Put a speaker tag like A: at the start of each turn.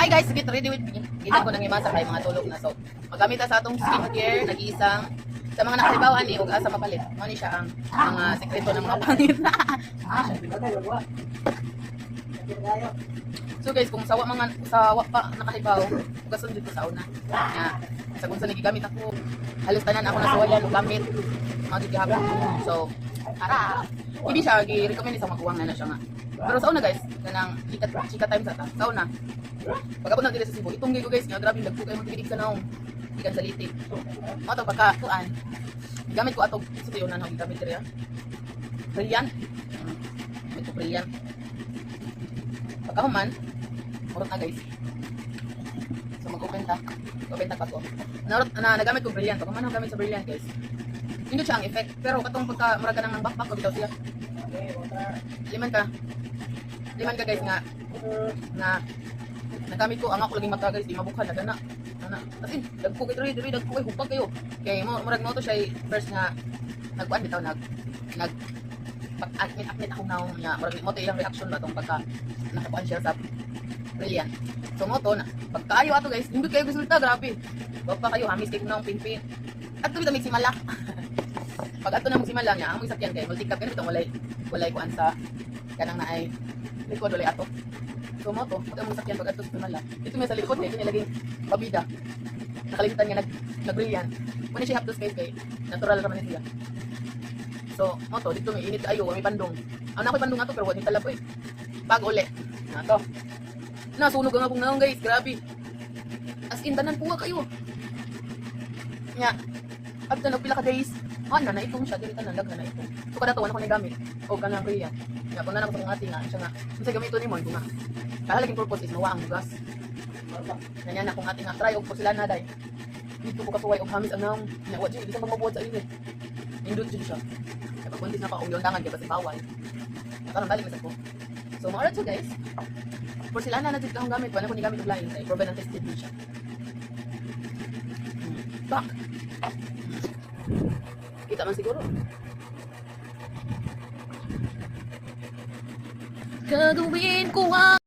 A: Hi guys, get ready with me. Gitan ko nang imasa kay mga tulog na. So, magamit ta sa atong skincare, nag-iisang sa mga nakalibawan ni ug asa mapalit. Mo ni siya ang mga sekreto ng mga pangit. So guys, kung sawa pa nakalibaw, ugason dito sa una. Nya, sa kung sa nagigamit ako, halos tanan ako nasawayan og gamit. Mga gihapon. So, tara. Hindi siya gi-recommend sa makuwang na siya nga. Pero sa una guys, kanang chika time sa una. Pag ako nagdiri sa Cebu, itong gigo guys, nga grabe dagko kay magtibidig sa naong. Ikan sa litik. Mo to pagka tuan. Gamit ko atong sa tuyonan ang gamit diri. Brilliant. Ito brilliant. Pagkahuman, murot na guys. So mag-open ta pa ko. Nagamit ko brilliant. Pagkahuman ako gamit sa brilliant guys. Hindi siya ang effect. Pero katong pagka murag ka ng backpack ko bitaw siya. Liman ka guys nga na nagamit ko ang ako laging mata guys. Di mabukhan na gana. As in, dagko kay dagko kay hupag kayo. Kay murag mo to siya first nga nagkuan bitaw nag pag-admit ako now niya. Murag mo to ilang reaction ba tong pagka nakakuan siya sa brilliant. So mo to na pagkaayo ato guys, hindi kayo resulta grabe. Wag pa kayo hamis kay kunang pinpin. At tuloy tamig simala. Pag ato na mo simala niya, amo isakyan kay multi cap ganito walay kuan sa kanang naay likod walay ato. So mo to, pag amo sakyan pag ato sa simala. Ito may sa likod kay kinilaging babida. Nakalimutan niya nag-brilliant. Muna siya hapdos kay natural raman siya. So, mo to, dito may init ayo, may pandong. Ang nakoy pandong ato pero wala ni talab eh. Pag uli. Na to. Nasunog ang akong naong guys, grabe. As in tanan puwa kayo. Nya. After pila ka days, na itong siya, dili tanan daghan na ito. So kada to wala ko ni gamit. O kana brilliant. Nya kung nana ko sa ating siya nga. Unsa gamito ni mo ito nga. Kahalaking purpose is mawa ang bugas. Ganyan na kung ating try og porcelana day. Dito ko kasuway og hamis anang nya wa jud isang magmabuhat sa init. Indot jud siya. Kapag kundis na pa og yondangan kay basta bawal. Karon balik na ko. So mao ra guys. Porcelana na jud kang gamit, wala ko ni gamit og lain kay proven and tested din siya. Back. Kita man siguro. Gagawin ko